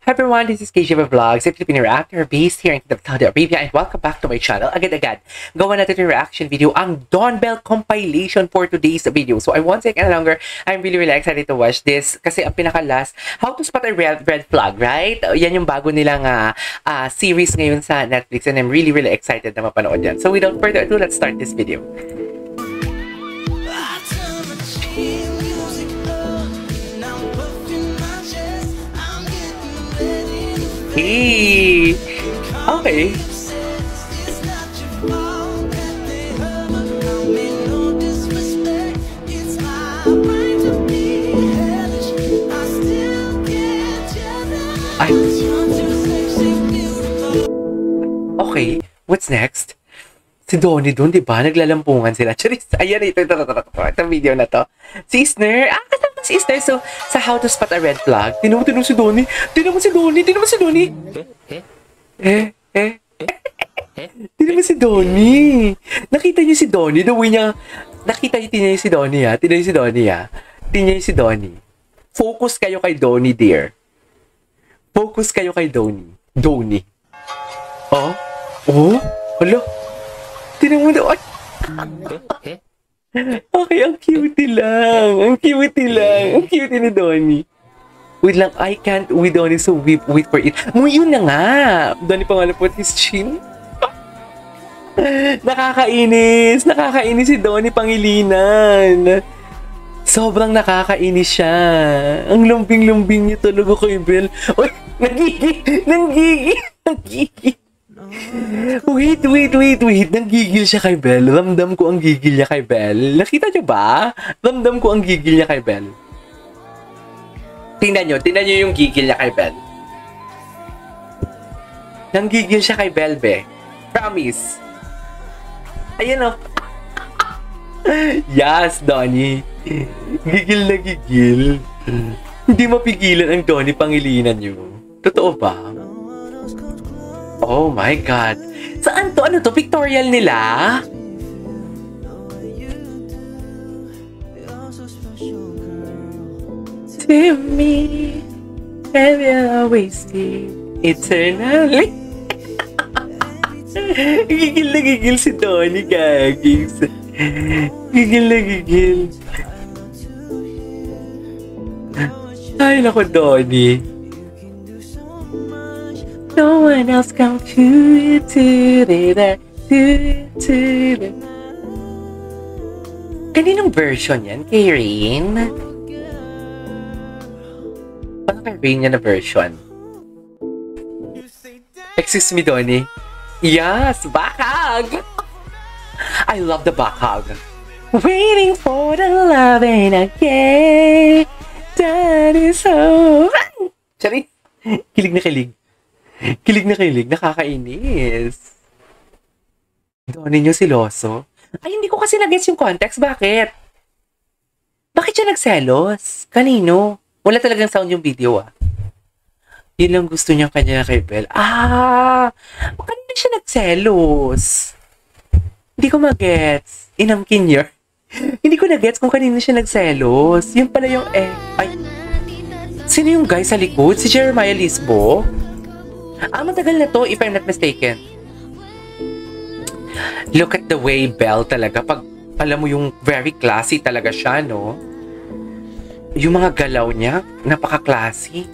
Hi everyone, this is KJ Vlogs, a Filipino reactor based here in Saudi Arabia, and welcome back to my channel. Agad-agad, gawa natin yung reaction video, ang Dawn Bell compilation for today's video. So I won't take any longer. I'm really excited to watch this kasi ang pinaka-last, How to Spot a Red Flag, right? Yan yung bago nilang series ngayon sa Netflix, and I'm really excited na mapanood yan. So without further ado, let's start this video. Hey! Okay. Ay. Okay, what's next? Si Donnie doon, di ba? Naglalampungan sila. Charis, ayan, ito, video na to. Si Isner, kasama si Isner. So, sa How to Spot a Red Flag, tinan mo si Donnie. Tinan mo si Donnie. Tinan mo si Donnie. Nakita niyo si Donnie, the way niya, tinan niyo si Donnie, ha? Tinan niyo si Donnie. Focus kayo kay Donnie, dear. Focus kayo kay Donnie. Oh? Hala? Tinan mo doon. Okay, ang cute lang. Ang cute ni Donnie. Wait lang, I can't with Donnie, so wait for it. Yun na nga. Donnie pangalan po his chin. Nakakainis si Donnie Pangilinan. Sobrang nakakainis siya. Ang lumbing-lumbing niya talaga kay Belle. Uy, nanggigil. Wait. Nanggigil siya kay Belle. Ramdam ko ang gigil niya kay Belle. Nakita niyo ba? Ramdam ko ang gigil niya kay Belle. Tingnan niyo yung gigil niya kay Belle. Nanggigil siya kay Belle, be. Promise. Ayan o. Yes, Donnie. Gigil na gigil. Hindi mapigilan ang Donnie Pangilinan niyo. Totoo ba? Oh my God. Saan to? Ano to? Pictorial nila? To me, and we'll always be eternally. Gigil na gigil si Donnie, gagis. Gigil na gigil. Ay, naku, Donnie. No one else come to that. Kaninong version yan? Kay Rain? Paano kay Rain yan na version? Excuse me, Donnie. Yes, back hug! I love the back hug. Waiting for the loving again. That is so... Sorry. Kilig na kilig. Nakakainis. Donnie nyo siloso. Ay, hindi ko kasi nag-gets yung context. Bakit? Bakit siya nagselos? Kanino? Wala talagang sound yung video, ah. Yun lang gusto niya kanya kay Belle. Kanino siya nagselos? Hindi ko mag-gets. Inamkin niya. Hindi ko na-gets kung kanino siya nagselos. Yun pala yung ay. Sino yung guy sa likod? Si Jeremiah Lisbo? Matagal na to, if I'm not mistaken. Look at the way Belle talaga. Pag alam mo yung very classy talaga siya, no? Yung mga galaw niya, napaka-classy.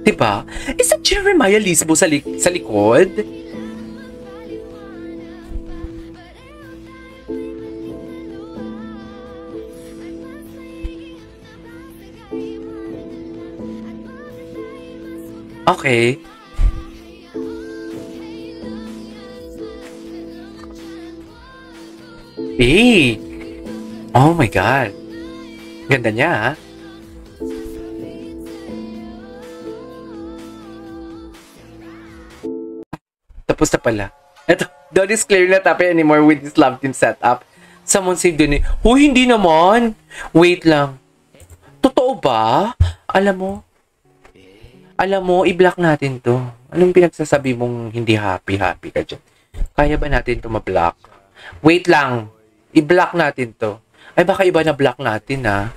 Diba? Isa Jeremiah Lisbo sa likod? Okay. Oh my God. Ganda niya, ha? Tapos na pala. Eto, don't is clear not happy anymore with this love team setup. Someone saved Donnie. Huy, hindi naman. Wait lang. Totoo ba? Alam mo, Alam mo, i-block natin to. Anong pinagsasabi mong hindi happy ka dyan? Kaya ba natin to ma-block? Wait lang. I-block natin to. Ay, baka iba na block natin, ha?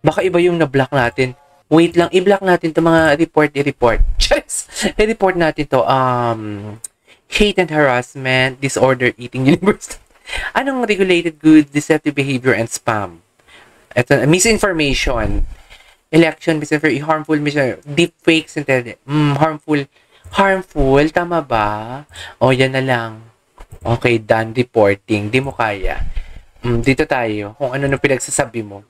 Baka iba yung na-block natin. Wait lang, i-block natin to mga i-report. Just, i-report natin to, hate and harassment, disorder eating, universal. Anong regulated goods, deceptive behavior, and spam? Ito, misinformation. Election, misinformation, harmful, deepfakes, harmful, tama ba? O, yan na lang. Okay, done reporting. Di mo kaya. Dito tayo. Kung ano nung pinagsasabi mo.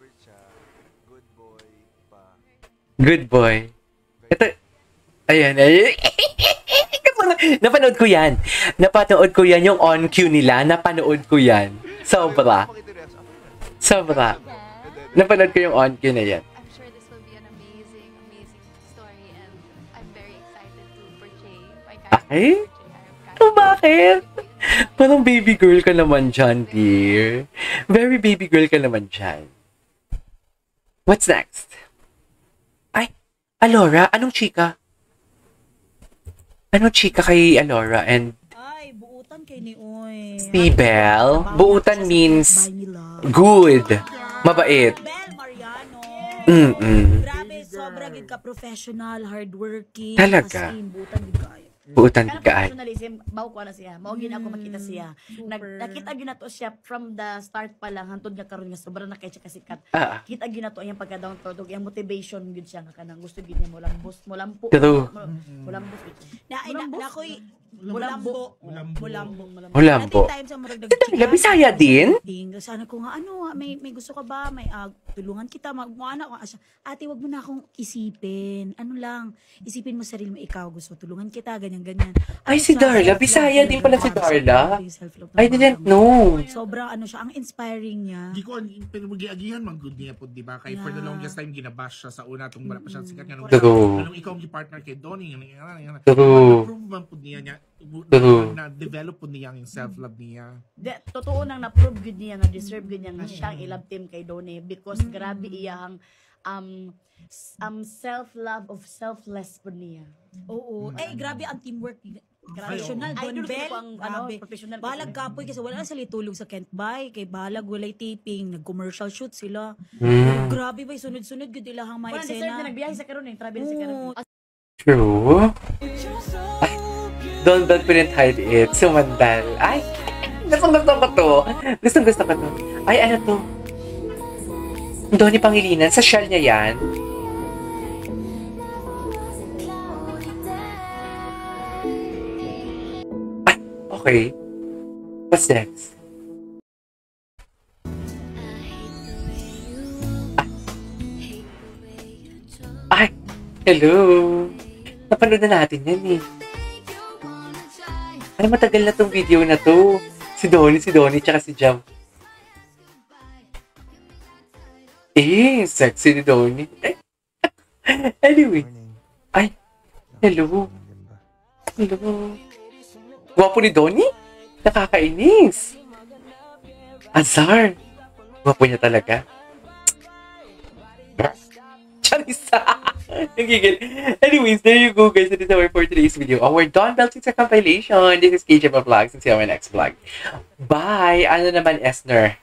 Good boy. Ito, ayan. Napanood ko yan. Napanood ko yan yung on cue nila. Napanood ko yan. Sobra. Napanood ko yung on cue na yan. I'm sure this will be an amazing story and I'm very excited to portray my character. Ay? Bakit? Parang baby girl ka naman dyan, dear. Very baby girl ka naman dyan. What's next? Ay, Alora, anong chika? Anong chika kay Alora and Ay, buutan kay ni Oy. Sibel? Buutan means good. Mabait. Bel Mariano. Grabe, sobra gid ka professional, hardworking. Talaga? As in, buutan gid ka. Buutan Kana ka ay. professionalism, bawo ko na siya. Mao gid ako makita siya. Nakita gyud nato siya from the start pa lang hantod nga karon nga sobrang na kay siya kasikat. Kita gyud nato ang pagka-down to dog, ang motivation gyud siya nga kanang gusto gyud niya mo lambo. True. Mulambos. Nakoy Mulambo. Hulambo. Times ang murag Talaga, Bisaya din? Sana ko nga ano, may gusto ka ba? May tulungan kita magmuana ko asya. Ate, wag mo na akong isipin. Ano lang, isipin mo sarili mo ikaw gusto tulungan kita ganyan. Ay, si Darla. Bisaya din pala si Darla. I didn't know. Sobrang ano siya, ang inspiring niya. Di ko, pero mag-iagihan man good niya po, di ba? Kaya for the longest time, ginabash siya sa una, itong wala pa siya sikat. True. Anong ikaw ang partner kay Donnie, True. na-prove man po niya, na-develop po niya yung self-love niya. Totoo nang na-prove gyud niya nga deserve gyud niya nga siya ang ilab team kay Donnie because grabe iyang self-love of selfless po niya. Oo. Ay, grabe ang teamwork. Professional, Don Idol Bell. ko ang Grabe. professional. Balag kapoy kasi wala na sila tulong sa Kent Bay. Kay balag walay taping. Nag-commercial shoot sila. Grabe ba, sunod-sunod gud ilahang mga Wala deserve na eksena. nagbiyahe sa karon travel sa karon. True. Ay, don't couldn't hide it. Sumandal. Ay, gusto ko to. Gusto ko to. Ay, ano to? Donnie Pangilinan. Sa shell niya yan. Ay, okay. What's next? Ay, hello. Napanood na natin yan eh. Ay, matagal na tong video na to. Si Donnie, tsaka si Jam. Sexy ni Donnie. Anyway. Ay, hello. Hello. Gwapo ni Donnie? Nakakainis. Azar. Gwapo niya talaga. Charissa. Nagigil. Anyways, there you go guys. That is our for today's video. Our Dawn Bell TikTok compilation. This is KJ Vlogs and see you on my next vlog. Bye! Ano naman, Esner?